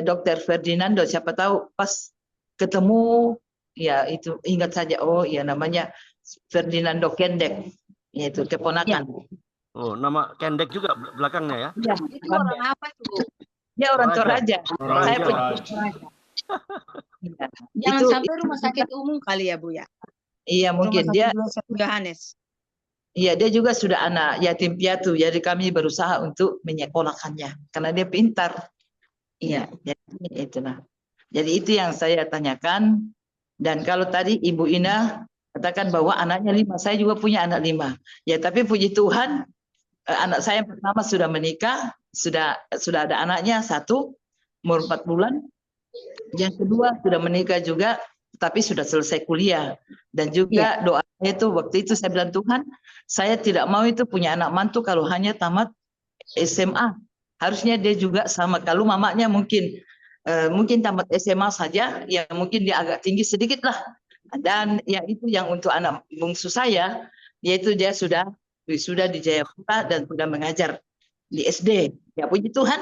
dokter Ferdinando. Siapa tahu pas ketemu, ya itu ingat saja. Oh, ya namanya Ferdinando Kendek, yaitu keponakan. Oh, nama Kendek juga belakangnya ya? Iya, Itu orang apa itu, Bu? dia orang Toraja. Toraja. Saya punya Toraja. Iya. Jangan Itu- sampai rumah sakit umum kali ya, Bu ya. Iya, mungkin Rumah dia. sakit Yohanes. Iya, dia juga sudah anak yatim piatu. Jadi kami berusaha untuk menyekolahkannya karena dia pintar. Iya, jadi itulah. Jadi itu yang saya tanyakan. Dan kalau tadi Ibu Ina katakan bahwa anaknya 5, saya juga punya anak 5. Ya, tapi puji Tuhan, anak saya yang pertama sudah menikah, sudah ada anaknya 1 umur 4 bulan. Yang kedua sudah menikah juga, tapi sudah selesai kuliah. Dan juga doanya itu waktu itu saya bilang, Tuhan, saya tidak mau itu punya anak mantu kalau hanya tamat SMA. Harusnya dia juga sama. Kalau mamanya mungkin tamat SMA saja, ya mungkin dia agak tinggi sedikit lah. Dan ya itu yang untuk anak bungsu saya, yaitu dia sudah di Jayapura dan sudah mengajar di SD. Ya puji Tuhan,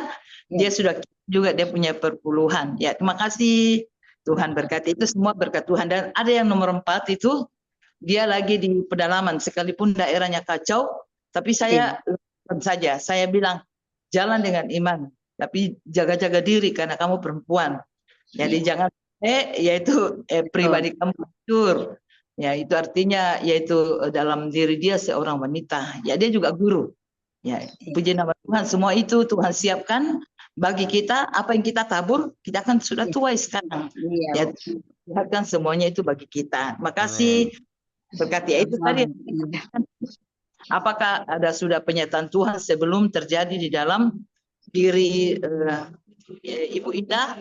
dia sudah juga dia punya perpuluhan. Ya terima kasih, Tuhan berkati, itu semua berkat Tuhan. Dan ada yang nomor 4 itu dia lagi di pedalaman sekalipun daerahnya kacau, tapi saya saja saya bilang jalan dengan iman, tapi jaga-jaga diri karena kamu perempuan. Jadi jangan yaitu pribadi kamu hancur. Ya itu artinya yaitu dalam diri dia seorang wanita. Ya dia juga guru. Ya puji nama Tuhan, semua itu Tuhan siapkan bagi kita. Apa yang kita tabur kita akan sudah tuai sekarang. Ya Tuhan semuanya itu bagi kita. Makasih berkati. Itu tadi. Apakah ada sudah penyataan Tuhan sebelum terjadi di dalam diri Ibu Ina,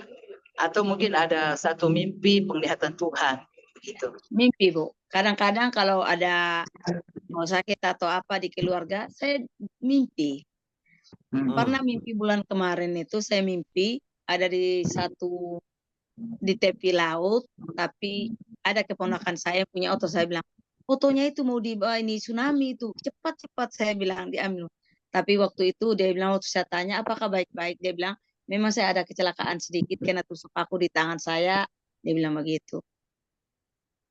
atau mungkin ada satu mimpi penglihatan Tuhan gitu? Mimpi, Bu. Kadang-kadang kalau ada mau sakit atau apa di keluarga, saya mimpi. Pernah mimpi bulan kemarin itu saya mimpi ada di tepi laut, tapi ada keponakan saya punya otot. Saya bilang, fotonya itu mau dibawa ini tsunami itu, cepat-cepat saya bilang diambil. Tapi waktu itu dia bilang, waktu saya tanya apakah baik-baik, dia bilang memang saya ada kecelakaan sedikit karena tusuk paku di tangan saya, dia bilang begitu.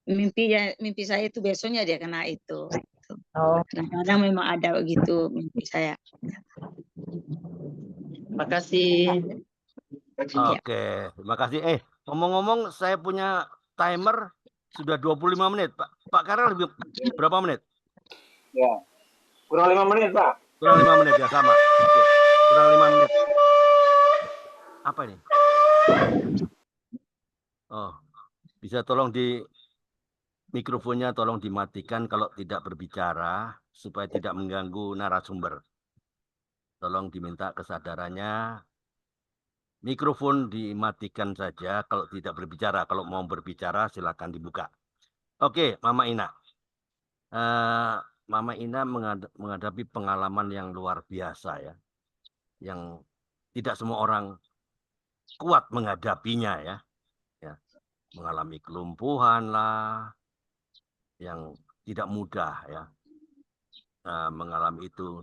Mimpi saya itu besoknya dia kena itu. Kadang-kadang memang ada begitu mimpi saya. Makasih. Oke, terima kasih. Ngomong-ngomong saya punya timer sudah 25 menit, Pak. Pak Karel lebih berapa menit? Ya. Kurang 5 menit, Pak. Kurang 5 menit ya, sama. Oke. Kurang 5 menit. Apa ini? Oh, bisa tolong di mikrofonnya tolong dimatikan kalau tidak berbicara supaya tidak mengganggu narasumber. Tolong diminta kesadarannya. Mikrofon dimatikan saja kalau tidak berbicara. Kalau mau berbicara silakan dibuka. Oke, Mama Ina. Mama Ina menghadapi pengalaman yang luar biasa ya. Yang tidak semua orang kuat menghadapinya ya. Mengalami kelumpuhan lah, yang tidak mudah ya. Mengalami itu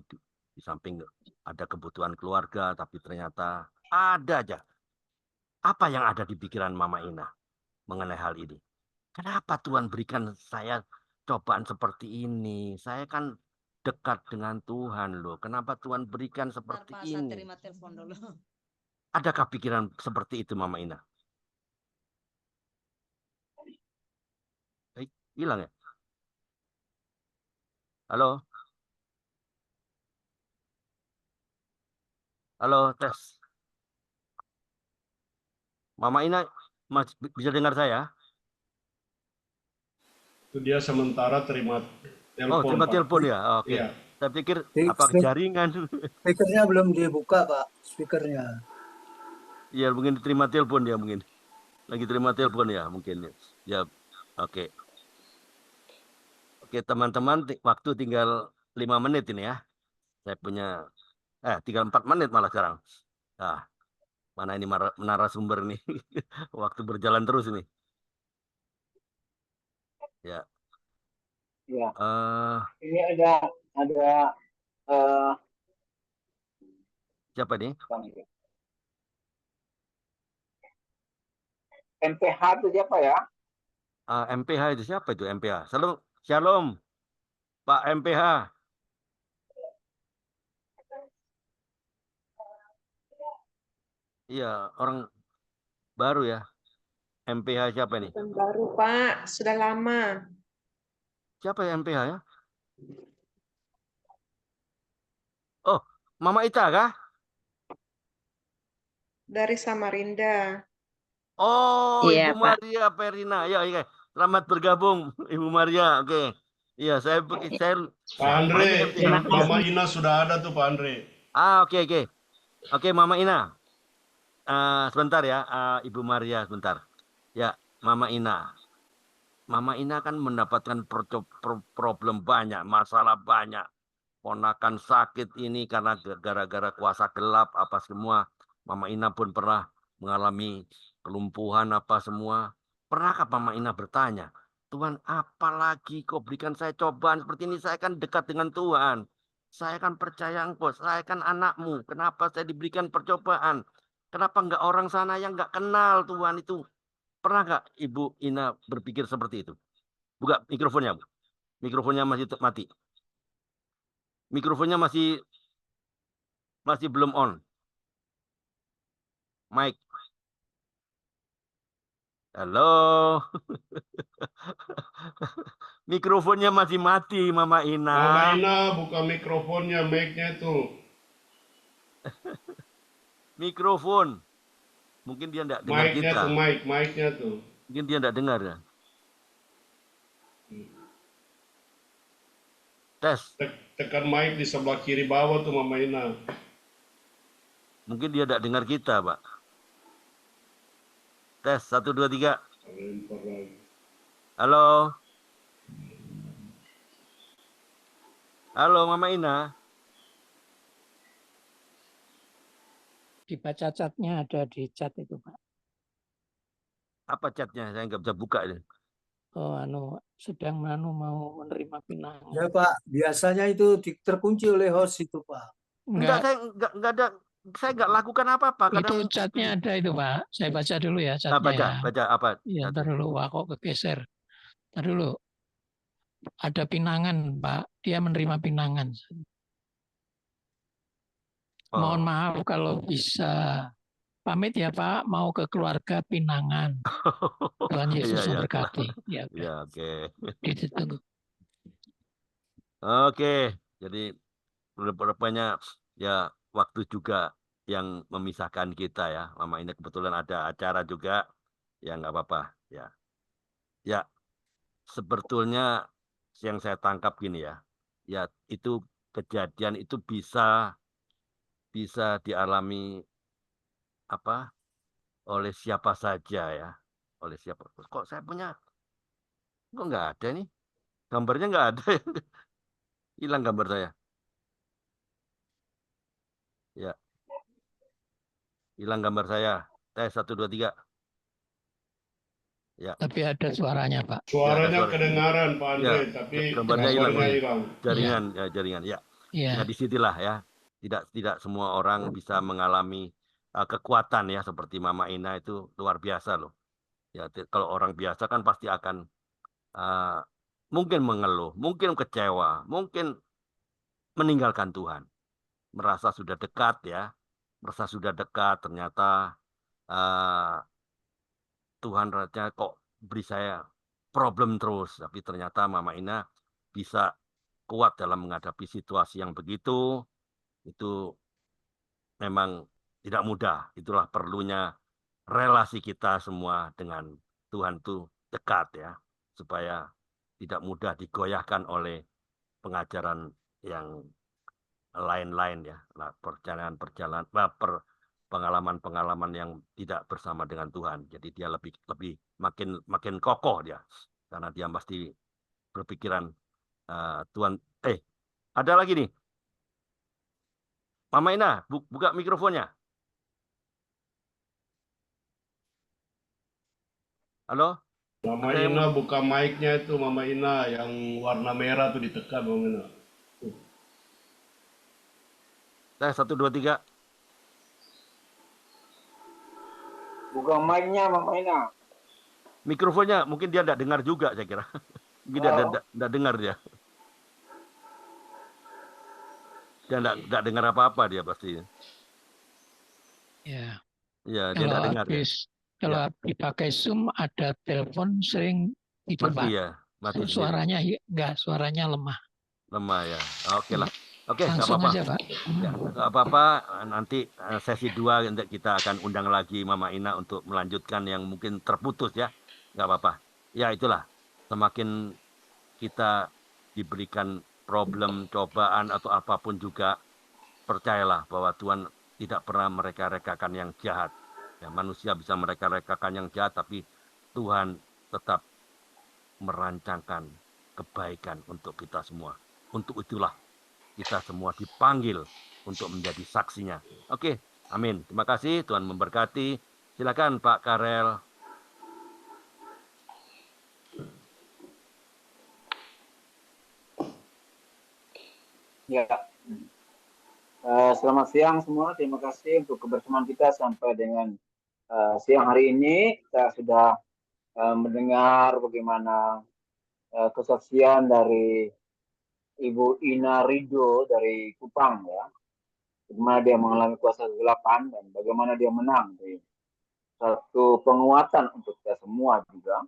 di samping ada kebutuhan keluarga, tapi ternyata ada aja. Apa yang ada di pikiran Mama Ina mengenai hal ini? Kenapa Tuhan berikan saya cobaan seperti ini? Saya kan dekat dengan Tuhan loh. Kenapa Tuhan berikan seperti Bentar, Pak, saya ini? terima telepon dulu. Adakah pikiran seperti itu Mama Ina? Hilang ya? Halo? Halo, tes. Mama Ina bisa dengar saya? Itu dia sementara terima telepon. Oh, terima Pak. telepon ya? Oh, oke. Iya. Saya pikir Di- apa jaringan. Speakernya belum dibuka, Pak. Speakernya. Iya, mungkin terima telepon ya mungkin. Lagi terima telepon ya mungkin. Ya, oke. Oke, teman-teman, waktu tinggal 5 menit ini ya. Saya punya tinggal 4 menit malah sekarang. Nah, mana ini narasumber nih. Waktu berjalan terus ini. Ya. Ya. Eh, Ini ada siapa nih? MPH itu siapa ya? MPH itu siapa itu MPH? Shalom, Shalom, Pak MPH. Iya, orang baru ya. MPH siapa nih? Bukan baru, Pak. Sudah lama. Siapa ya MPH ya? Oh, Mama Ita kah? Dari Samarinda. Oh, Iya, Ibu Pak. Maria Perina. Ya, iya. Selamat bergabung, Ibu Maria. Oke. Iya, saya Pak siapa Andre, ini MPH? Mama Ina sudah ada tuh Pak Andre. Oke. Oke, Mama Ina. Sebentar ya, Ibu Maria, sebentar. Ya, Mama Ina. Mama Ina kan mendapatkan problem banyak, masalah banyak. Ponakan sakit ini karena gara-gara kuasa gelap apa semua. Mama Ina pun pernah mengalami kelumpuhan apa semua. Pernahkah Mama Ina bertanya, Tuhan apalagi kau berikan saya cobaan seperti ini? Saya kan dekat dengan Tuhan. Saya kan percaya Engkau, saya kan anakmu. Kenapa saya diberikan percobaan? Kenapa enggak orang sana yang enggak kenal Tuhan itu? Pernah nggak Ibu Ina berpikir seperti itu? Buka mikrofonnya, Bu. Mikrofonnya masih mati. Mikrofonnya masih belum on. Mic. Halo. Mikrofonnya masih mati, Mama Ina. Mama Ina buka mikrofonnya, mic-nya itu. Mikrofon. Mungkin dia enggak dengar Mic-nya kita. tuh, mic-nya tuh. Mungkin dia enggak dengar ya. Tes. Tekan mic di sebelah kiri bawah tuh Mama Ina. Mungkin dia enggak dengar kita, Pak. Tes 1 2 3. Lempar lagi. Halo. Halo Mama Ina. Dibaca catnya ada di chat itu, Pak. Apa chatnya? Saya nggak bisa buka ini. Oh, sedang mau menerima pinangan. Ya, Pak. Biasanya itu terkunci oleh host itu, Pak. Enggak, saya enggak ada. Saya nggak lakukan apa-apa. Itu chatnya ada itu, Pak. Saya baca dulu ya chatnya. Baca apa? Iya, ntar dulu. Wah, kok kegeser. Ntar dulu. Ada pinangan, Pak. Dia menerima pinangan. Mohon maaf kalau bisa pamit ya Pak, mau ke keluarga pinangan. Tuhan Yesus memberkati. Ya, oke. Ditunggu. Oke, jadi rupanya ya waktu juga yang memisahkan kita ya. Mama Ina kebetulan ada acara juga, ya nggak apa-apa ya. Ya, sebetulnya yang saya tangkap gini ya, ya itu kejadian itu bisa dialami apa oleh siapa saja ya, oleh siapa. Kok saya punya, kok nggak ada nih, gambarnya nggak ada, hilang gambar saya. Ya, hilang gambar saya. Tes 1 2 3. Ya. Tapi ada suaranya, Pak. Suaranya suara. kedengaran Pak Andre, Ya, tapi gambarnya hilang. gambarnya hilang. Jaringan, ya jaringan. Ya, Iya. ya disitulah ya. Tidak semua orang bisa mengalami kekuatan ya seperti Mama Ina itu luar biasa loh. Ya, kalau orang biasa kan pasti akan mungkin mengeluh, mungkin kecewa, mungkin meninggalkan Tuhan, merasa sudah dekat ya, merasa sudah dekat ternyata Tuhan rasanya kok beri saya problem terus, tapi ternyata Mama Ina bisa kuat dalam menghadapi situasi yang begitu. Itu memang tidak mudah. Itulah perlunya relasi kita semua dengan Tuhan itu dekat ya, supaya tidak mudah digoyahkan oleh pengajaran yang lain-lain ya, perjalanan pengalaman-pengalaman yang tidak bersama dengan Tuhan. Jadi dia lebih makin kokoh dia, karena dia pasti berpikiran Tuhan. Ada lagi nih, Mama Ina, buka mikrofonnya. Halo? Mama Ada yang Ina buka mic-nya itu, Mama Ina yang warna merah tuh ditekan, Mama Ina. Tes 1 2 3. Buka mic-nya Mama Ina. Mikrofonnya mungkin dia tidak dengar juga saya kira. Mungkin tidak dengar dia. Dia tidak dengar apa-apa dia pasti. Ya. Ya, dia Kalau tidak dengar ya. kalau dipakai Zoom ada telepon sering itu, Mati Pak. ya, mati sendiri. Suaranya enggak, suaranya lemah. Lemah ya. Oke lah. Oke, nggak Langsung apa-apa. aja, Pak. Ya, nggak apa-apa. Nanti sesi 2 nanti kita akan undang lagi Mama Ina untuk melanjutkan yang mungkin terputus ya. Nggak apa-apa. Ya itulah. Semakin kita diberikan problem, cobaan atau apapun juga, percayalah bahwa Tuhan tidak pernah mereka-rekakan yang jahat. Ya, manusia bisa mereka-rekakan yang jahat, tapi Tuhan tetap merancangkan kebaikan untuk kita semua. Untuk itulah kita semua dipanggil untuk menjadi saksinya. Oke, amin. Terima kasih, Tuhan memberkati. Silakan Pak Karel. Ya. Selamat siang semua. Terima kasih untuk kebersamaan kita sampai dengan siang hari ini. Kita sudah mendengar bagaimana kesaksian dari Ibu Ina Rido dari Kupang ya. Bagaimana dia mengalami kuasa kegelapan dan bagaimana dia menang. Satu penguatan untuk kita semua juga.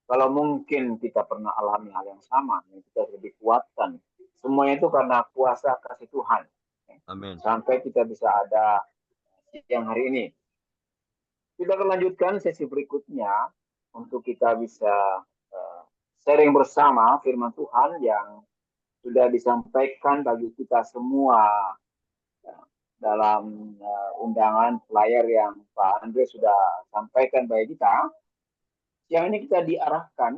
Kalau mungkin kita pernah alami hal yang sama, kita lebih kuatkan. Semuanya itu karena kuasa kasih Tuhan. Amin. Sampai kita bisa ada siang hari ini. Kita akan lanjutkan sesi berikutnya untuk kita bisa sharing bersama firman Tuhan yang sudah disampaikan bagi kita semua dalam undangan flyer yang Pak Andre sudah sampaikan bagi kita. Yang ini kita diarahkan